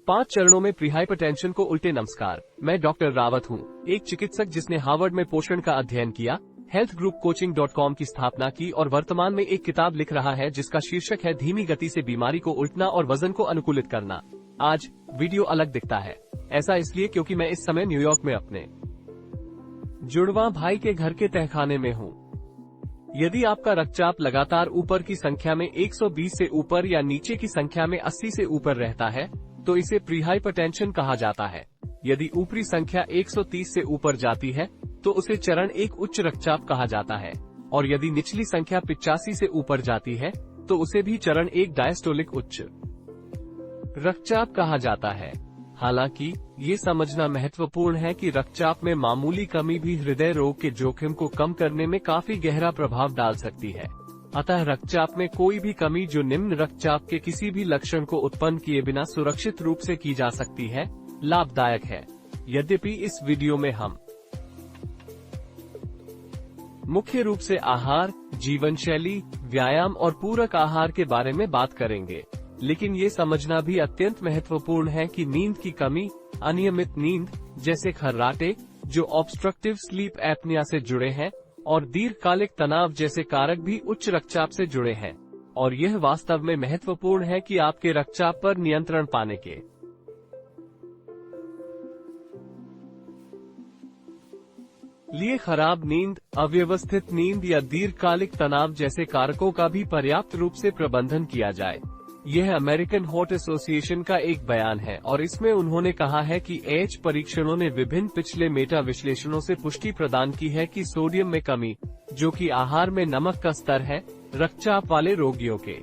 5 चरणों में pre hypertension को उल्टे। नमस्कार, मैं डॉक्टर रावत हूँ, एक चिकित्सक जिसने हार्वर्ड में पोषण का अध्ययन किया, हेल्थ ग्रुप कोचिंग.com की स्थापना की और वर्तमान में एक किताब लिख रहा है जिसका शीर्षक है धीमी गति से बीमारी को उल्टना और वजन को अनुकूलित करना। आज वीडियो अलग दिखता है, ऐसा इसलिए क्योंकि मैं इस समय न्यूयॉर्क में अपने जुड़वा भाई के घर के तहखाने में हूँ। यदि आपका रक्तचाप लगातार ऊपर की संख्या में 120 से ऊपर या नीचे की संख्या में 80 से ऊपर रहता है तो इसे प्री हाइपरटेंशन कहा जाता है। यदि ऊपरी संख्या 130 से ऊपर जाती है तो उसे चरण 1 उच्च रक्तचाप कहा जाता है और यदि निचली संख्या 85 से ऊपर जाती है तो उसे भी चरण 1 डायस्टोलिक उच्च रक्तचाप कहा जाता है। हालांकि ये समझना महत्वपूर्ण है कि रक्तचाप में मामूली कमी भी हृदय रोग के जोखिम को कम करने में काफी गहरा प्रभाव डाल सकती है। अतः रक्तचाप में कोई भी कमी जो निम्न रक्तचाप के किसी भी लक्षण को उत्पन्न किए बिना सुरक्षित रूप से की जा सकती है, लाभदायक है। यद्यपि इस वीडियो में हम मुख्य रूप से आहार, जीवन शैली, व्यायाम और पूरक आहार के बारे में बात करेंगे, लेकिन ये समझना भी अत्यंत महत्वपूर्ण है कि नींद की कमी, अनियमित नींद जैसे खर्राटे जो ऑब्स्ट्रक्टिव स्लीप एपनिया से जुड़े हैं और दीर्घकालिक तनाव जैसे कारक भी उच्च रक्तचाप से जुड़े हैं और यह वास्तव में महत्वपूर्ण है कि आपके रक्तचाप पर नियंत्रण पाने के लिए खराब नींद, अव्यवस्थित नींद या दीर्घकालिक तनाव जैसे कारकों का भी पर्याप्त रूप से प्रबंधन किया जाए। यह अमेरिकन हार्ट एसोसिएशन का एक बयान है और इसमें उन्होंने कहा है कि एच परीक्षणों ने विभिन्न पिछले मेटा विश्लेषणों से पुष्टि प्रदान की है कि सोडियम में कमी, जो कि आहार में नमक का स्तर है, रक्तचाप वाले रोगियों के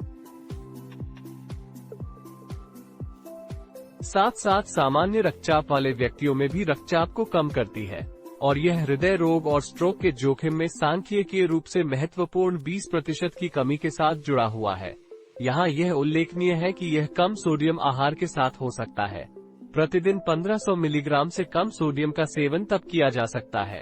साथ साथ सामान्य रक्तचाप वाले व्यक्तियों में भी रक्तचाप को कम करती है और यह हृदय रोग और स्ट्रोक के जोखिम में सांख्यिकीय रूप से महत्वपूर्ण 20% की कमी के साथ जुड़ा हुआ है। यहाँ यह उल्लेखनीय है कि यह कम सोडियम आहार के साथ हो सकता है। प्रतिदिन 1500 मिलीग्राम से कम सोडियम का सेवन तब किया जा सकता है।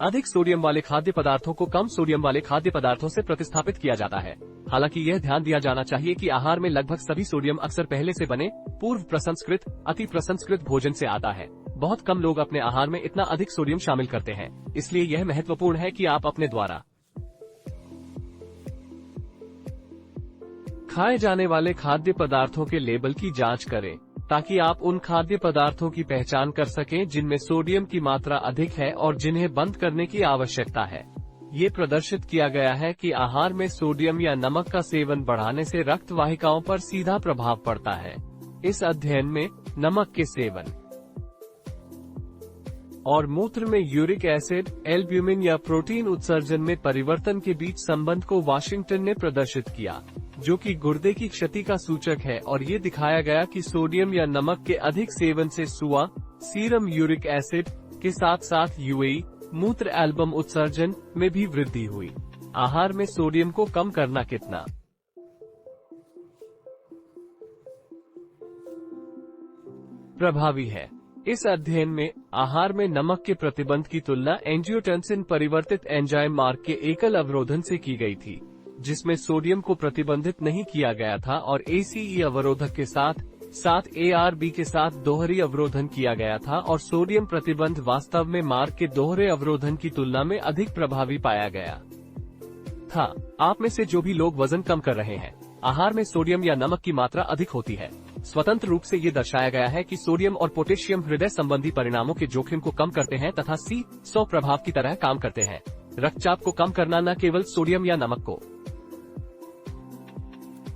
अधिक सोडियम वाले खाद्य पदार्थों को कम सोडियम वाले खाद्य पदार्थों से प्रतिस्थापित किया जाता है। हालांकि यह ध्यान दिया जाना चाहिए कि आहार में लगभग सभी सोडियम अक्सर पहले से बने, पूर्व प्रसंस्कृत, अति प्रसंस्कृत भोजन से आता है। बहुत कम लोग अपने आहार में इतना अधिक सोडियम शामिल करते हैं, इसलिए यह महत्वपूर्ण है कि आप अपने द्वारा खाए जाने वाले खाद्य पदार्थों के लेबल की जांच करें, ताकि आप उन खाद्य पदार्थों की पहचान कर सकें जिनमें सोडियम की मात्रा अधिक है और जिन्हें बंद करने की आवश्यकता है। ये प्रदर्शित किया गया है कि आहार में सोडियम या नमक का सेवन बढ़ाने से रक्त वाहिकाओं पर सीधा प्रभाव पड़ता है। इस अध्ययन में नमक के सेवन और मूत्र में यूरिक एसिड, एल्ब्यूमिन या प्रोटीन उत्सर्जन में परिवर्तन के बीच संबंध को वाशिंगटन ने प्रदर्शित किया, जो कि गुर्दे की क्षति का सूचक है और ये दिखाया गया कि सोडियम या नमक के अधिक सेवन से सुआ, सीरम यूरिक एसिड के साथ साथ यूएई, मूत्र एल्बम उत्सर्जन में भी वृद्धि हुई। आहार में सोडियम को कम करना कितना प्रभावी है? इस अध्ययन में आहार में नमक के प्रतिबंध की तुलना एंजियोटेंसिन परिवर्तित एंजाइम मार्ग के एकल अवरोधन से की गई थी, जिसमें सोडियम को प्रतिबंधित नहीं किया गया था और ACE अवरोधक के साथ ARB के साथ दोहरी अवरोधन किया गया था और सोडियम प्रतिबंध वास्तव में मार्ग के दोहरे अवरोधन की तुलना में अधिक प्रभावी पाया गया था। आप में से जो भी लोग वजन कम कर रहे हैं, आहार में सोडियम या नमक की मात्रा अधिक होती है। स्वतंत्र रूप से ये दर्शाया गया है कि सोडियम और पोटेशियम हृदय संबंधी परिणामों के जोखिम को कम करते हैं तथा C100 प्रभाव की तरह काम करते हैं। रक्तचाप को कम करना न केवल सोडियम या नमक को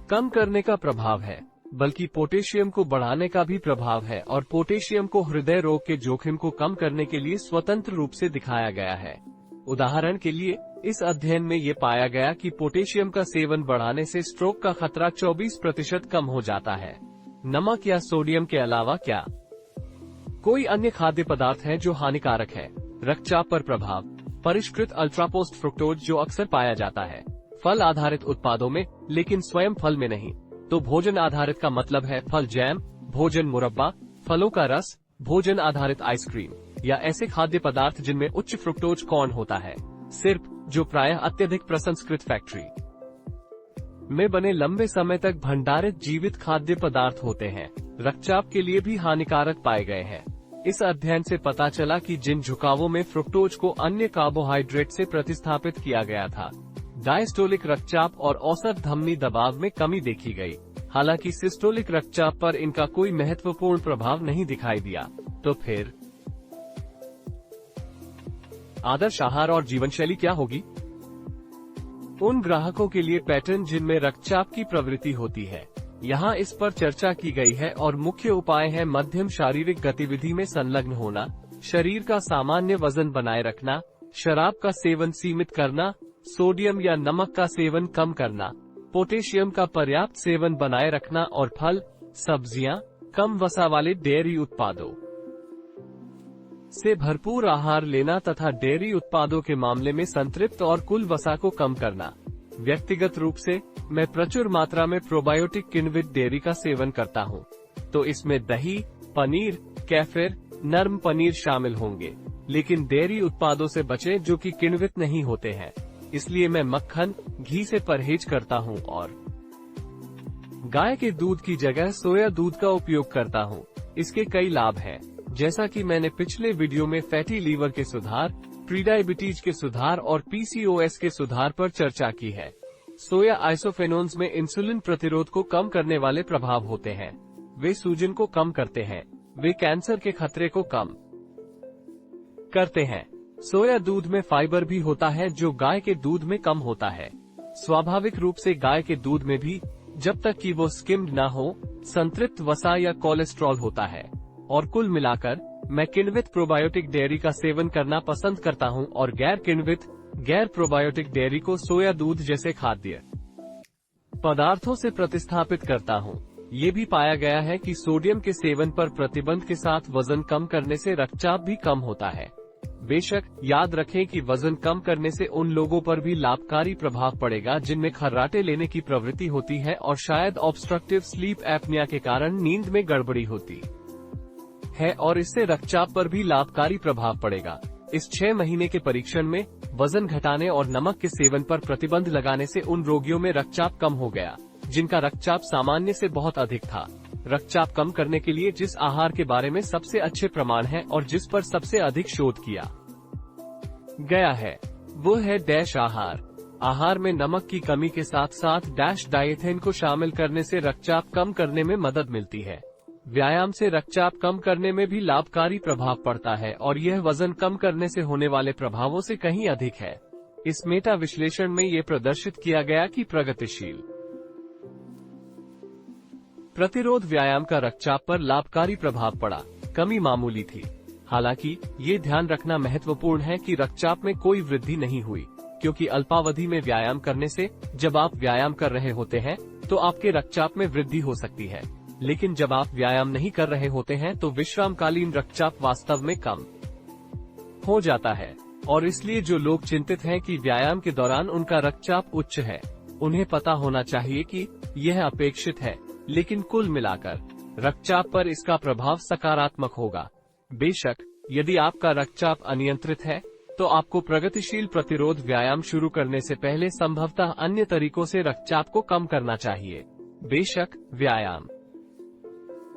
कम करने का प्रभाव है, बल्कि पोटेशियम को बढ़ाने का भी प्रभाव है और पोटेशियम को हृदय रोग के जोखिम को कम करने के लिए स्वतंत्र रूप से दिखाया गया है। उदाहरण के लिए, इस अध्ययन में ये पाया गया कि पोटेशियम का सेवन बढ़ाने से स्ट्रोक का खतरा 24% कम हो जाता है। नमक या सोडियम के अलावा क्या कोई अन्य खाद्य पदार्थ है जो हानिकारक है? रक्तचाप पर प्रभाव। परिष्कृत अल्ट्रापोस्ट फ्रुक्टोज जो अक्सर पाया जाता है फल आधारित उत्पादों में, लेकिन स्वयं फल में नहीं। तो भोजन आधारित का मतलब है फल जैम, भोजन मुरब्बा, फलों का रस, भोजन आधारित आइसक्रीम या ऐसे खाद्य पदार्थ जिनमें उच्च फ्रुक्टोज कॉर्न होता है, सिर्फ जो प्रायः अत्यधिक प्रसंस्कृत फैक्ट्री में बने लंबे समय तक भंडारित जीवित खाद्य पदार्थ होते हैं रक्तचाप के लिए भी हानिकारक पाए गए हैं। इस अध्ययन से पता चला कि जिन झुकावों में फ्रुक्टोज को अन्य कार्बोहाइड्रेट से प्रतिस्थापित किया गया था, डायस्टोलिक रक्तचाप और औसत धमनी दबाव में कमी देखी गई। हालांकि सिस्टोलिक रक्तचाप पर इनका कोई महत्वपूर्ण प्रभाव नहीं दिखाई दिया। तो फिर आदर्श आहार और जीवनशैली क्या होगी? उन ग्राहकों के लिए पैटर्न जिनमें रक्तचाप की प्रवृत्ति होती है, यहाँ इस पर चर्चा की गई है और मुख्य उपाय है मध्यम शारीरिक गतिविधि में संलग्न होना, शरीर का सामान्य वजन बनाए रखना, शराब का सेवन सीमित करना, सोडियम या नमक का सेवन कम करना, पोटेशियम का पर्याप्त सेवन बनाए रखना और फल, सब्जियां, कम वसा वाले डेयरी उत्पादों से भरपूर आहार लेना तथा डेयरी उत्पादों के मामले में संतृप्त और कुल वसा को कम करना। व्यक्तिगत रूप से मैं प्रचुर मात्रा में प्रोबायोटिक किण्वित डेयरी का सेवन करता हूँ, तो इसमें दही, पनीर, केफिर, नरम पनीर शामिल होंगे। लेकिन डेयरी उत्पादों से बचें जो कि किण्वित नहीं होते हैं। इसलिए मैं मक्खन, घी से परहेज करता हूँ और गाय के दूध की जगह सोया दूध का उपयोग करता हूँ। इसके कई लाभ हैं, जैसा कि मैंने पिछले वीडियो में फैटी लीवर के सुधार, प्रीडायबिटीज के सुधार और PCOS के सुधार पर चर्चा की है। सोया आइसोफेनोन्स में इंसुलिन प्रतिरोध को कम करने वाले प्रभाव होते हैं। वे सूजन को कम करते हैं। वे कैंसर के खतरे को कम करते हैं। सोया दूध में फाइबर भी होता है जो गाय के दूध में कम होता है। स्वाभाविक रूप से गाय के दूध में भी, जब तक कि वो स्किम्ड ना हो, संतृप्त वसा या कोलेस्ट्रॉल होता है। और कुल मिलाकर मैं किण्वित प्रोबायोटिक डेयरी का सेवन करना पसंद करता हूं और गैर प्रोबायोटिक डेयरी को सोया दूध जैसे खाद्य पदार्थों से प्रतिस्थापित करता हूं। ये भी पाया गया है कि सोडियम के सेवन पर प्रतिबंध के साथ वजन कम करने से रक्तचाप भी कम होता है। बेशक याद रखें कि वजन कम करने से उन लोगों पर भी लाभकारी प्रभाव पड़ेगा जिनमें खर्राटे लेने की प्रवृत्ति होती है और शायद ऑब्स्ट्रक्टिव स्लीप एपनिया के कारण नींद में गड़बड़ी होती है, और इससे रक्तचाप पर भी लाभकारी प्रभाव पड़ेगा। इस 6 महीने के परीक्षण में वजन घटाने और नमक के सेवन पर प्रतिबंध लगाने से उन रोगियों में रक्तचाप कम हो गया जिनका रक्तचाप सामान्य से बहुत अधिक था। रक्तचाप कम करने के लिए जिस आहार के बारे में सबसे अच्छे प्रमाण हैं और जिस पर सबसे अधिक शोध किया गया है, वो है डैश आहार। आहार में नमक की कमी के साथ साथ डैश डाइथेन को शामिल करने से रक्तचाप कम करने में मदद मिलती है। व्यायाम से रक्तचाप कम करने में भी लाभकारी प्रभाव पड़ता है और यह वजन कम करने से होने वाले प्रभावों से कहीं अधिक है। इस मेटा विश्लेषण में ये प्रदर्शित किया गया कि प्रगतिशील प्रतिरोध व्यायाम का रक्तचाप पर लाभकारी प्रभाव पड़ा, कमी मामूली थी। हालांकि ये ध्यान रखना महत्वपूर्ण है कि रक्तचाप में कोई वृद्धि नहीं हुई, क्योंकि अल्पावधि में व्यायाम करने से जब आप व्यायाम कर रहे होते हैं तो आपके रक्तचाप में वृद्धि हो सकती है, लेकिन जब आप व्यायाम नहीं कर रहे होते हैं तो विश्रामकालीन रक्तचाप वास्तव में कम हो जाता है। और इसलिए जो लोग चिंतित हैं कि व्यायाम के दौरान उनका रक्तचाप उच्च है, उन्हें पता होना चाहिए कि यह अपेक्षित है, लेकिन कुल मिलाकर रक्तचाप पर इसका प्रभाव सकारात्मक होगा। बेशक यदि आपका रक्तचाप अनियंत्रित है तो आपको प्रगतिशील प्रतिरोध व्यायाम शुरू करने से पहले संभवतः अन्य तरीकों से रक्तचाप को कम करना चाहिए। बेशक व्यायाम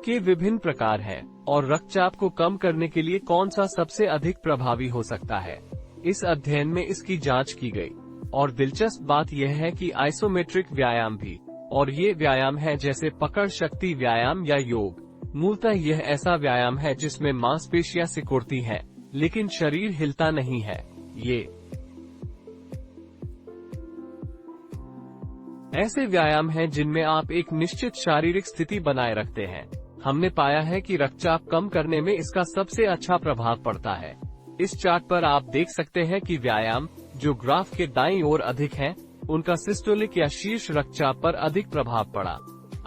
के विभिन्न प्रकार हैं और रक्तचाप को कम करने के लिए कौन सा सबसे अधिक प्रभावी हो सकता है, इस अध्ययन में इसकी जांच की गई। और दिलचस्प बात यह है कि आइसोमेट्रिक व्यायाम भी, और ये व्यायाम है जैसे पकड़ शक्ति व्यायाम या योग, मूलतः यह ऐसा व्यायाम है जिसमें मांसपेशियां सिकुड़ती हैं, लेकिन शरीर हिलता नहीं है। ये ऐसे व्यायाम हैं जिनमें आप एक निश्चित शारीरिक स्थिति बनाए रखते हैं। हमने पाया है कि रक्तचाप कम करने में इसका सबसे अच्छा प्रभाव पड़ता है। इस चार्ट पर आप देख सकते हैं कि व्यायाम जो ग्राफ के दाईं ओर अधिक हैं, उनका सिस्टोलिक या शीर्ष रक्तचाप पर अधिक प्रभाव पड़ा।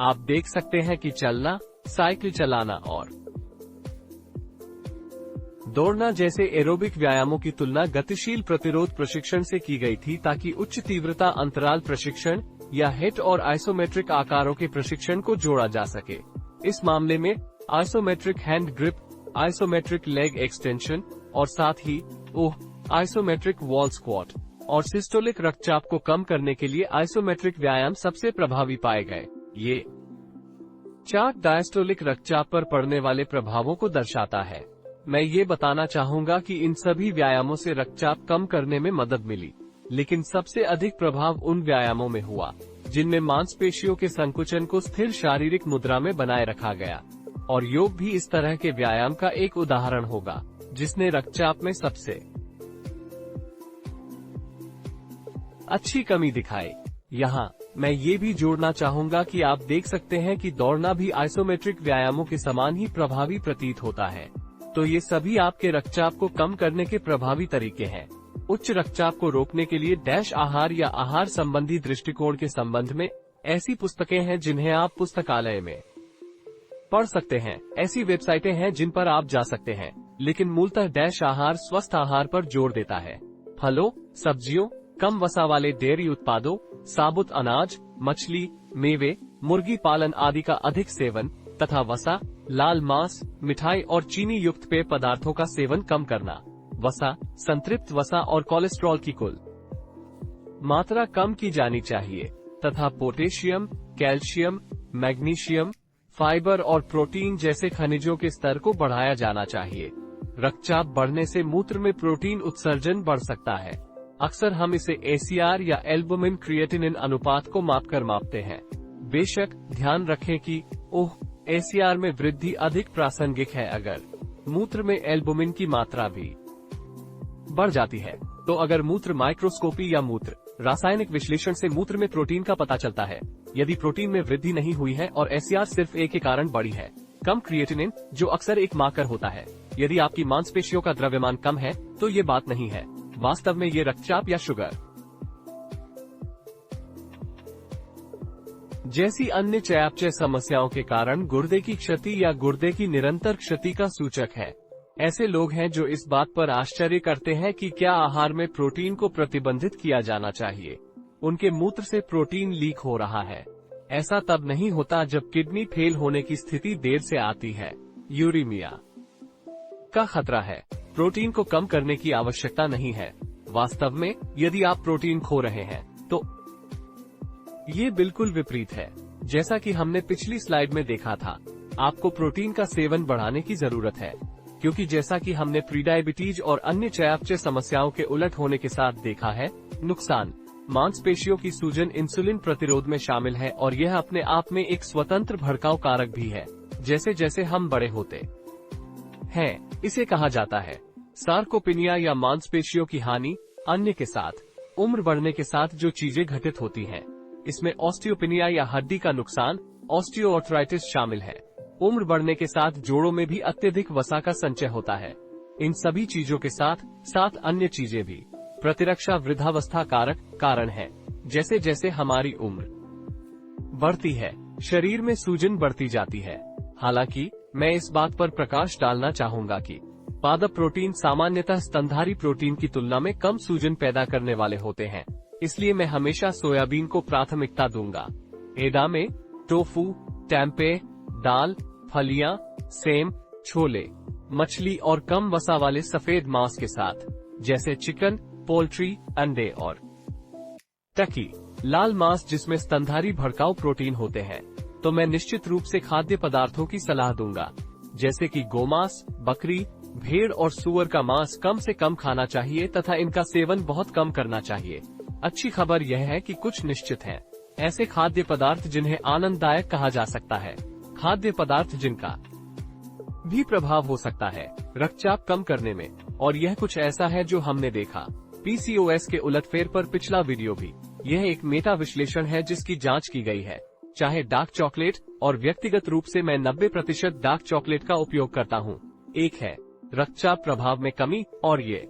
आप देख सकते हैं कि चलना, साइकिल चलाना और दौड़ना जैसे एरोबिक व्यायामों की तुलना गतिशील प्रतिरोध प्रशिक्षण से की गई थी, ताकि उच्च तीव्रता अंतराल प्रशिक्षण या हिट और आइसोमेट्रिक आकारों के प्रशिक्षण को जोड़ा जा सके। इस मामले में isometric hand grip, isometric leg extension और साथ ही आइसोमेट्रिक वॉल स्क्वाट और सिस्टोलिक रक्तचाप को कम करने के लिए आइसोमेट्रिक व्यायाम सबसे प्रभावी पाए गए। ये चार्ट डायस्टोलिक रक्तचाप पर पड़ने वाले प्रभावों को दर्शाता है। मैं ये बताना चाहूंगा कि इन सभी व्यायामों से रक्तचाप कम करने में मदद मिली, लेकिन सबसे अधिक प्रभाव उन व्यायामों में हुआ जिनमें मांसपेशियों के संकुचन को स्थिर शारीरिक मुद्रा में बनाए रखा गया, और योग भी इस तरह के व्यायाम का एक उदाहरण होगा जिसने रक्तचाप में सबसे अच्छी कमी दिखाई। यहाँ मैं ये भी जोड़ना चाहूंगा कि आप देख सकते हैं कि दौड़ना भी आइसोमेट्रिक व्यायामों के समान ही प्रभावी प्रतीत होता है। तो ये सभी आपके रक्तचाप को कम करने के प्रभावी तरीके हैं। उच्च रक्तचाप को रोकने के लिए डैश आहार या आहार संबंधी दृष्टिकोण के संबंध में ऐसी पुस्तकें हैं जिन्हें आप पुस्तकालय में पढ़ सकते हैं। ऐसी वेबसाइटें हैं जिन पर आप जा सकते हैं, लेकिन मूलतः डैश आहार स्वस्थ आहार पर जोर देता है। फलों, सब्जियों, कम वसा वाले डेयरी उत्पादों, साबुत अनाज, मछली, मेवे, मुर्गी पालन आदि का अधिक सेवन तथा वसा, लाल मांस, मिठाई और चीनी युक्त पेय पदार्थों का सेवन कम करना। वसा, संतृप्त वसा और कोलेस्ट्रॉल की कुल मात्रा कम की जानी चाहिए तथा पोटेशियम, कैल्शियम, मैग्नीशियम, फाइबर और प्रोटीन जैसे खनिजों के स्तर को बढ़ाया जाना चाहिए। रक्तचाप बढ़ने से मूत्र में प्रोटीन उत्सर्जन बढ़ सकता है। अक्सर हम इसे ACR या एल्बुमिन क्रिएटिनिन अनुपात को मापकर मापते हैं। बेशक ध्यान रखें कि ACR में वृद्धि अधिक प्रासंगिक है अगर मूत्र में एल्बुमिन की मात्रा भी बढ़ जाती है। तो अगर मूत्र माइक्रोस्कोपी या मूत्र रासायनिक विश्लेषण से मूत्र में प्रोटीन का पता चलता है, यदि प्रोटीन में वृद्धि नहीं हुई है और ACR सिर्फ एक के कारण बढ़ी है, कम क्रिएटिनिन, जो अक्सर एक मार्कर होता है, यदि आपकी मांसपेशियों का द्रव्यमान कम है तो ये बात नहीं है, वास्तव में ये रक्तचाप या शुगर जैसी अन्य चयापचय समस्याओं के कारण गुर्दे की क्षति या गुर्दे की निरंतर क्षति का सूचक है। ऐसे लोग हैं जो इस बात पर आश्चर्य करते हैं कि क्या आहार में प्रोटीन को प्रतिबंधित किया जाना चाहिए। उनके मूत्र से प्रोटीन लीक हो रहा है। ऐसा तब नहीं होता जब किडनी फेल होने की स्थिति देर से आती है। यूरीमिया का खतरा है। प्रोटीन को कम करने की आवश्यकता नहीं है। वास्तव में यदि आप प्रोटीन खो रहे हैं तो ये बिल्कुल विपरीत है। जैसा कि हमने पिछली स्लाइड में देखा था, आपको प्रोटीन का सेवन बढ़ाने की जरूरत है, क्योंकि जैसा कि हमने प्रीडायबिटीज और अन्य चयापचय समस्याओं के उलट होने के साथ देखा है, नुकसान मांसपेशियों की सूजन इंसुलिन प्रतिरोध में शामिल है और यह अपने आप में एक स्वतंत्र भड़काऊ कारक भी है। जैसे जैसे हम बड़े होते हैं, इसे कहा जाता है सार्कोपिनिया या मांसपेशियों की हानि। अन्य के साथ उम्र बढ़ने के साथ जो चीजें घटित होती हैं, इसमें ऑस्टियोपिनिया या हड्डी का नुकसान, ऑस्टियोआर्थराइटिस शामिल है। उम्र बढ़ने के साथ जोड़ों में भी अत्यधिक वसा का संचय होता है। इन सभी चीजों के साथ साथ अन्य चीजें भी प्रतिरक्षा वृद्धावस्था कारक कारण है। जैसे जैसे हमारी उम्र बढ़ती है, शरीर में सूजन बढ़ती जाती है। हालांकि मैं इस बात पर प्रकाश डालना चाहूंगा कि पादप प्रोटीन सामान्यतः स्तनधारी प्रोटीन की तुलना में कम सूजन पैदा करने वाले होते हैं, इसलिए मैं हमेशा सोयाबीन को प्राथमिकता दूंगा। एडामे, टोफू, टेम्पे, दाल, फलियां, सेम, छोले, मछली और कम वसा वाले सफेद मांस के साथ, जैसे चिकन, पोल्ट्री, अंडे और टर्की। लाल मांस जिसमें स्तनधारी भड़काऊ प्रोटीन होते हैं, तो मैं निश्चित रूप से खाद्य पदार्थों की सलाह दूंगा, जैसे कि गोमांस, बकरी, भेड़ और सूअर का मांस कम से कम खाना चाहिए तथा इनका सेवन बहुत कम करना चाहिए। अच्छी खबर यह है कि कुछ निश्चित हैं ऐसे खाद्य पदार्थ जिन्हें आनंददायक कहा जा सकता है, खाद्य पदार्थ जिनका भी प्रभाव हो सकता है रक्तचाप कम करने में, और यह कुछ ऐसा है जो हमने देखा PCOS के उलटफेर पर पिछला वीडियो भी। यह एक मेटा विश्लेषण है जिसकी जांच की गई है, चाहे डार्क चॉकलेट, और व्यक्तिगत रूप से मैं 90% डार्क चॉकलेट का उपयोग करता हूँ। एक है रक्तचाप प्रभाव में कमी, और ये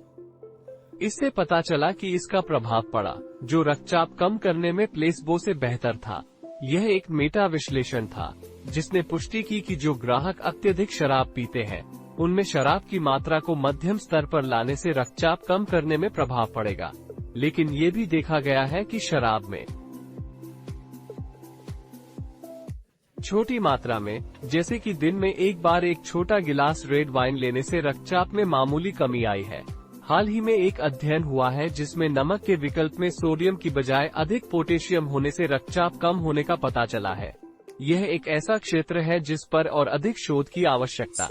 इससे पता चला कि इसका प्रभाव पड़ा जो रक्तचाप कम करने में प्लेसबो से बेहतर था। यह एक मेटा विश्लेषण था जिसने पुष्टि की कि जो ग्राहक अत्यधिक शराब पीते हैं, उनमें शराब की मात्रा को मध्यम स्तर पर लाने से रक्तचाप कम करने में प्रभाव पड़ेगा। लेकिन ये भी देखा गया है कि शराब में छोटी मात्रा में, जैसे कि दिन में एक बार एक छोटा गिलास रेड वाइन लेने से रक्तचाप में मामूली कमी आई है। हाल ही में एक अध्ययन हुआ है जिसमें नमक के विकल्प में सोडियम की बजाय अधिक पोटेशियम होने से रक्तचाप कम होने का पता चला है। यह एक ऐसा क्षेत्र है जिस पर और अधिक शोध की आवश्यकता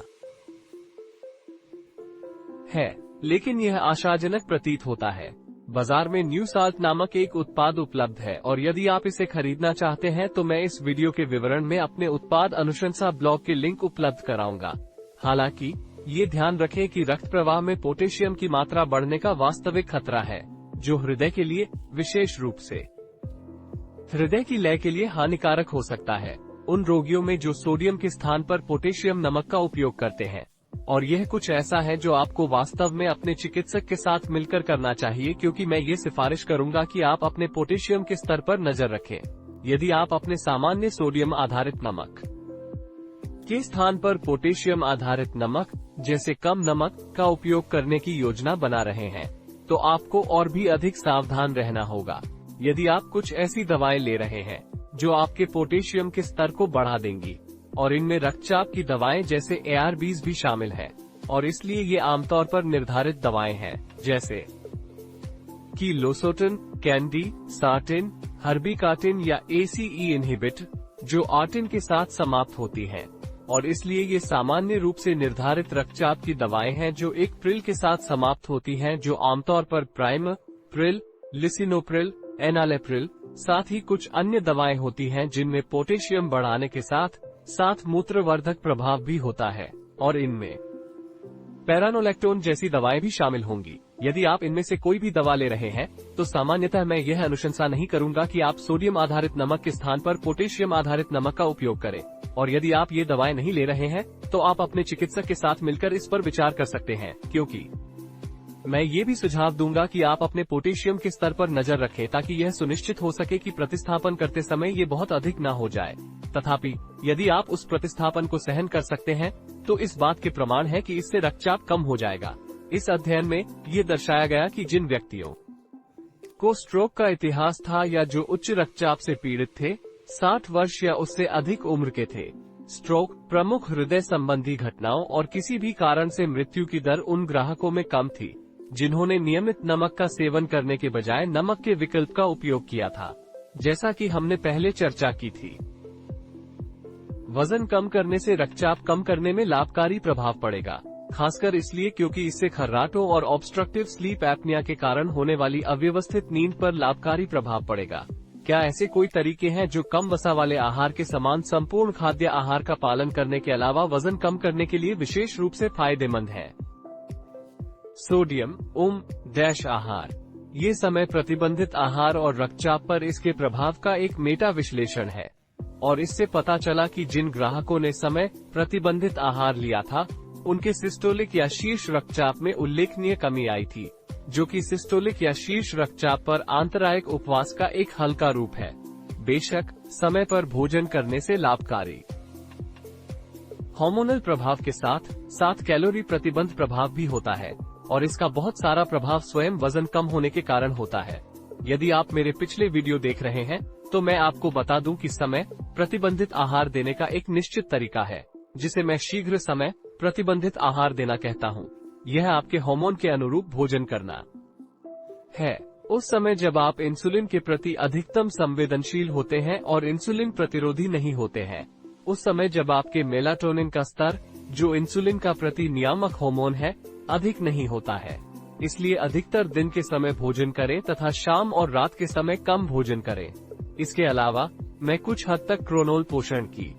है, लेकिन यह आशाजनक प्रतीत होता है। बाजार में न्यू साल्ट नामक एक उत्पाद उपलब्ध है और यदि आप इसे खरीदना चाहते हैं तो मैं इस वीडियो के विवरण में अपने उत्पाद अनुशंसा ब्लॉग के लिंक उपलब्ध कराऊंगा। हालांकि ये ध्यान रखें कि रक्त प्रवाह में पोटेशियम की मात्रा बढ़ने का वास्तविक खतरा है, जो हृदय के लिए विशेष रूप से हृदय की लय के लिए हानिकारक हो सकता है उन रोगियों में जो सोडियम के स्थान पर पोटेशियम नमक का उपयोग करते हैं। और यह कुछ ऐसा है जो आपको वास्तव में अपने चिकित्सक के साथ मिलकर करना चाहिए, क्योंकि मैं ये सिफारिश करूंगा कि आप अपने पोटेशियम के स्तर पर नजर रखें। यदि आप अपने सामान्य सोडियम आधारित नमक के स्थान पर पोटेशियम आधारित नमक जैसे कम नमक का उपयोग करने की योजना बना रहे हैं, तो आपको और भी अधिक सावधान रहना होगा। यदि आप कुछ ऐसी दवाएं ले रहे हैं जो आपके पोटेशियम के स्तर को बढ़ा देंगी, और इनमें रक्तचाप की दवाएं जैसे ARBs भी शामिल हैं, और इसलिए ये आमतौर पर निर्धारित दवाएं हैं जैसे कि लोसोटिन, कैंडी, सार्टिन, हर्बिकाटिन या ACE इनहिबिट, जो आर्टिन के साथ समाप्त होती हैं, और इसलिए ये सामान्य रूप से निर्धारित रक्तचाप की दवाएं हैं जो एक प्रिल के साथ समाप्त होती हैं, जो आमतौर पर प्राइमप्रिल, लिसिनोप्रिल, एनालेप्रिल, साथ ही कुछ अन्य दवाएं होती हैं जिनमें पोटेशियम बढ़ाने के साथ मूत्रवर्धक प्रभाव भी होता है, और इनमें पैरानोलैक्टोन जैसी दवाएं भी शामिल होंगी। यदि आप इनमें से कोई भी दवा ले रहे हैं तो सामान्यतः मैं यह अनुशंसा नहीं करूंगा कि आप सोडियम आधारित नमक के स्थान पर पोटेशियम आधारित नमक का उपयोग करें। और यदि आप ये दवाएं नहीं ले रहे हैं तो आप अपने चिकित्सक के साथ मिलकर इस पर विचार कर सकते हैं, क्योंकि मैं ये भी सुझाव दूंगा कि आप अपने पोटेशियम के स्तर पर नजर रखें ताकि यह सुनिश्चित हो सके कि प्रतिस्थापन करते समय ये बहुत अधिक न हो जाए। तथापि यदि आप उस प्रतिस्थापन को सहन कर सकते हैं तो इस बात के प्रमाण है कि इससे रक्तचाप कम हो जाएगा। इस अध्ययन में ये दर्शाया गया कि जिन व्यक्तियों को स्ट्रोक का इतिहास था या जो उच्च रक्तचाप से पीड़ित थे, 60 वर्ष या उससे अधिक उम्र के थे, स्ट्रोक, प्रमुख हृदय संबंधी घटनाओं और किसी भी कारण से मृत्यु की दर उन ग्राहकों में कम थी जिन्होंने नियमित नमक का सेवन करने के बजाय नमक के विकल्प का उपयोग किया था। जैसा कि हमने पहले चर्चा की थी, वजन कम करने से रक्तचाप कम करने में लाभकारी प्रभाव पड़ेगा, खासकर इसलिए क्योंकि इससे खर्राटों और ऑब्स्ट्रक्टिव स्लीप एपनिया के कारण होने वाली अव्यवस्थित नींद पर लाभकारी प्रभाव पड़ेगा। क्या ऐसे कोई तरीके हैं जो कम वसा वाले आहार के समान संपूर्ण खाद्य आहार का पालन करने के अलावा वजन कम करने के लिए विशेष रूप से फायदेमंद हैं? सोडियम आहार। ये समय प्रतिबंधित आहार और रक्तचाप पर इसके प्रभाव का एक मेटा विश्लेषण है, और इससे पता चला कि जिन ग्राहकों ने समय प्रतिबंधित आहार लिया था उनके सिस्टोलिक या शीर्ष रक्तचाप में उल्लेखनीय कमी आई थी, जो कि सिस्टोलिक या शीर्ष रक्तचाप पर आंतरायिक उपवास का एक हल्का रूप है। बेशक समय पर भोजन करने से लाभकारी हार्मोनल प्रभाव के साथ कैलोरी प्रतिबंध प्रभाव भी होता है, और इसका बहुत सारा प्रभाव स्वयं वजन कम होने के कारण होता है। यदि आप मेरे पिछले वीडियो देख रहे हैं तो मैं आपको बता दूं कि समय प्रतिबंधित आहार देने का एक निश्चित तरीका है, जिसे मैं शीघ्र समय प्रतिबंधित आहार देना कहता हूं। यह आपके हार्मोन के अनुरूप भोजन करना है, उस समय जब आप इंसुलिन के प्रति अधिकतम संवेदनशील होते हैं और इंसुलिन प्रतिरोधी नहीं होते हैं। उस समय जब आपके मेलाटोनिन का स्तर, जो इंसुलिन का प्रति नियामक हार्मोन है, अधिक नहीं होता है। इसलिए अधिकतर दिन के समय भोजन करें तथा शाम और रात के समय कम भोजन करें। इसके अलावा मैं कुछ हद तक क्रोनोल पोषण की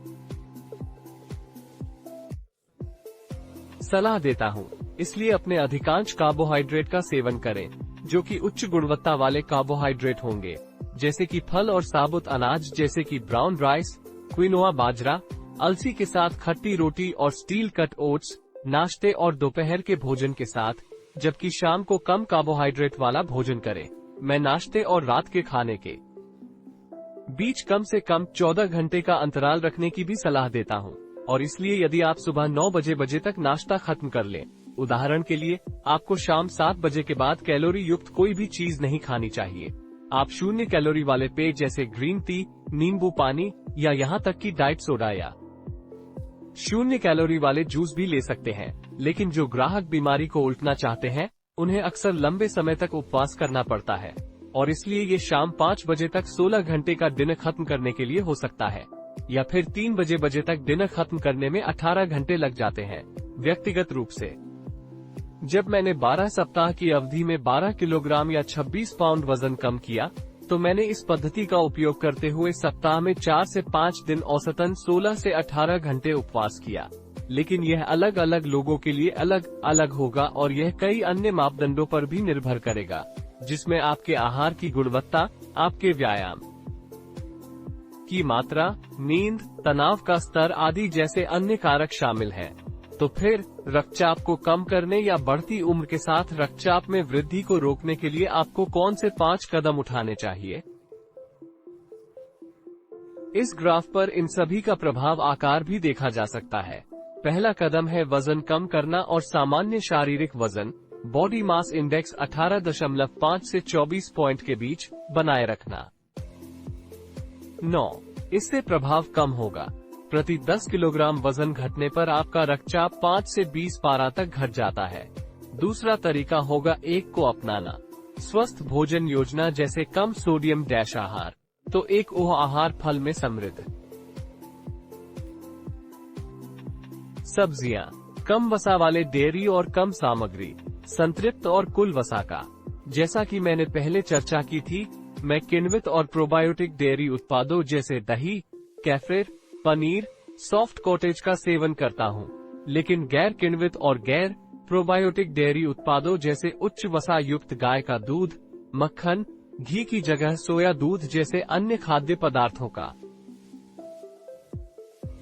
सलाह देता हूं, इसलिए अपने अधिकांश कार्बोहाइड्रेट का सेवन करें, जो कि उच्च गुणवत्ता वाले कार्बोहाइड्रेट होंगे, जैसे कि फल और साबुत अनाज जैसे कि ब्राउन राइस, क्विनोआ बाजरा, अलसी के साथ खट्टी रोटी और स्टील कट ओट्स, नाश्ते और दोपहर के भोजन के साथ, जबकि शाम को कम कार्बोहाइड्रेट वाला भोजन करें। मैं नाश्ते और रात के खाने के बीच कम से कम 14 घंटे का अंतराल रखने की भी सलाह देता हूं, और इसलिए यदि आप सुबह 9 बजे तक नाश्ता खत्म कर लें, उदाहरण के लिए आपको शाम 7 बजे के बाद कैलोरी युक्त कोई भी चीज नहीं खानी चाहिए। आप 0 कैलोरी वाले पेय जैसे ग्रीन टी, नींबू पानी या यहाँ तक कि डाइट सोडा या 0 कैलोरी वाले जूस भी ले सकते हैं। लेकिन जो ग्राहक बीमारी को उल्टना चाहते हैं उन्हें अक्सर लंबे समय तक उपवास करना पड़ता है और इसलिए ये शाम 5 बजे तक 16 घंटे का डिनर खत्म करने के लिए हो सकता है, या फिर 3 बजे तक डिनर खत्म करने में 18 घंटे लग जाते हैं। व्यक्तिगत रूप से जब मैंने 12 सप्ताह की अवधि में 12 किलोग्राम या 26 पाउंड वजन कम किया, तो मैंने इस पद्धति का उपयोग करते हुए सप्ताह में 4 से 5 दिन औसतन 16 से 18 घंटे उपवास किया। लेकिन यह अलग अलग लोगों के लिए अलग अलग होगा और यह कई अन्य मापदंडों पर भी निर्भर करेगा, जिसमें आपके आहार की गुणवत्ता, आपके व्यायाम की मात्रा, नींद, तनाव का स्तर आदि जैसे अन्य कारक शामिल हैं। तो फिर रक्तचाप को कम करने या बढ़ती उम्र के साथ रक्तचाप में वृद्धि को रोकने के लिए आपको कौन से 5 कदम उठाने चाहिए? इस ग्राफ पर इन सभी का प्रभाव आकार भी देखा जा सकता है। पहला कदम है वजन कम करना और सामान्य शारीरिक वजन बॉडी मास इंडेक्स 18.5 से 24 पॉइंट के बीच बनाए रखना। 9. इससे प्रभाव कम होगा। प्रति 10 किलोग्राम वजन घटने पर आपका रक्तचाप 5 से 20 पारा तक घट जाता है। दूसरा तरीका होगा 1 को अपनाना। स्वस्थ भोजन योजना जैसे कम सोडियम डैश आहार। तो एक ओह आहार फल में समृद्ध सब्जियां, कम वसा वाले डेयरी और कम सामग्री, संतृप्त और कुल वसा का। जैसा कि मैंने पहले चर्चा की थी, मैं किण्वित और प्रोबायोटिक डेयरी उत्पादों जैसे दही, केफिर, पनीर, सॉफ्ट कॉटेज का सेवन करता हूं, लेकिन गैर किण्वित और गैर प्रोबायोटिक डेयरी उत्पादों जैसे उच्च वसा युक्त गाय का दूध, मक्खन, घी की जगह सोया दूध जैसे अन्य खाद्य पदार्थों का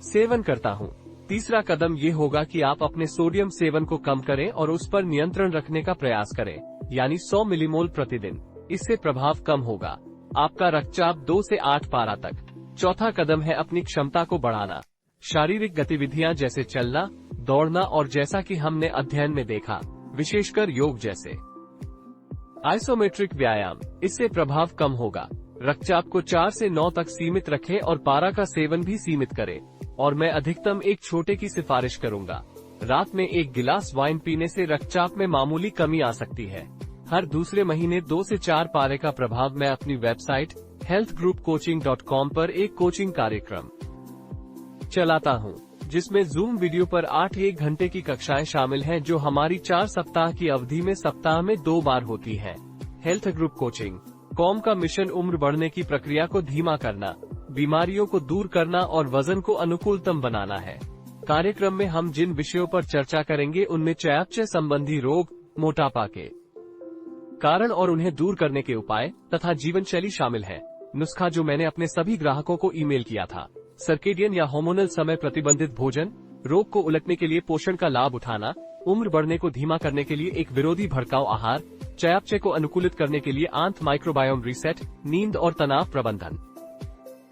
सेवन करता हूं। तीसरा कदम ये होगा कि आप अपने सोडियम सेवन को कम करें और उस पर नियंत्रण रखने का प्रयास करें, यानी 100 मिलीमोल प्रतिदिन। इससे प्रभाव कम होगा। आपका रक्तचाप 2 से 8 पारा तक। चौथा कदम है अपनी क्षमता को बढ़ाना। शारीरिक गतिविधियां जैसे चलना, दौड़ना और जैसा कि हमने अध्ययन में देखा, विशेषकर योग जैसे आइसोमेट्रिक व्यायाम, इससे प्रभाव कम होगा। रक्तचाप को 4 से 9 तक सीमित रखें और पारा का सेवन भी सीमित करें। और मैं अधिकतम एक छोटे की सिफारिश करूंगा। रात में 1 गिलास वाइन पीने से रक्तचाप में मामूली कमी आ सकती है। हर दूसरे महीने 2 से 4 पारे का प्रभाव। मैं अपनी वेबसाइट healthgroupcoaching.com पर एक कोचिंग कार्यक्रम चलाता हूं, जिसमें जूम वीडियो पर 8 1 घंटे की कक्षाएं शामिल हैं, जो हमारी 4 सप्ताह की अवधि में सप्ताह में 2 बार होती है। हेल्थ ग्रुप कोचिंग कॉम का मिशन उम्र बढ़ने की प्रक्रिया को धीमा करना, बीमारियों को दूर करना और वजन को अनुकूलतम बनाना है। कार्यक्रम में हम जिन विषयों पर चर्चा करेंगे उनमें चयापचय संबंधी रोग, मोटापा के कारण और उन्हें दूर करने के उपाय तथा जीवन शैली शामिल है। नुस्खा जो मैंने अपने सभी ग्राहकों को ईमेल किया था। सर्केडियन या हार्मोनल समय प्रतिबंधित भोजन, रोग को उलटने के लिए पोषण का लाभ उठाना, उम्र बढ़ने को धीमा करने के लिए एक विरोधी भड़काऊ आहार, चयापचय को अनुकूलित करने के लिए आंत माइक्रोबायोम रीसेट, नींद और तनाव प्रबंधन,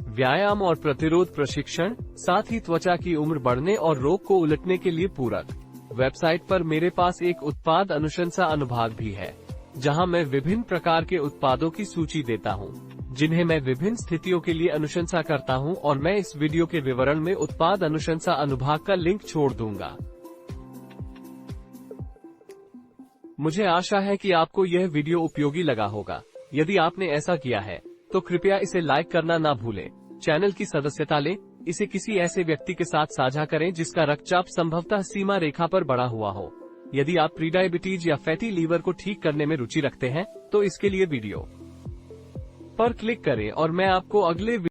व्यायाम और प्रतिरोध प्रशिक्षण, साथ ही त्वचा की उम्र बढ़ने और रोग को उलटने के लिए पूरक। वेबसाइट पर मेरे पास एक उत्पाद अनुशंसा अनुभाग भी है, जहां मैं विभिन्न प्रकार के उत्पादों की सूची देता हूं, जिन्हें मैं विभिन्न स्थितियों के लिए अनुशंसा करता हूं, और मैं इस वीडियो के विवरण में उत्पाद अनुशंसा अनुभाग का लिंक छोड़ दूंगा। मुझे आशा है कि आपको यह वीडियो उपयोगी लगा होगा। यदि आपने ऐसा किया है तो कृपया इसे लाइक करना ना भूलें। चैनल की सदस्यता लें, इसे किसी ऐसे व्यक्ति के साथ साझा करें जिसका रक्तचाप संभवतः सीमा रेखा पर बढ़ा हुआ हो। यदि आप प्रीडायबिटीज या फैटी लीवर को ठीक करने में रुचि रखते हैं तो इसके लिए वीडियो पर क्लिक करें और मैं आपको अगले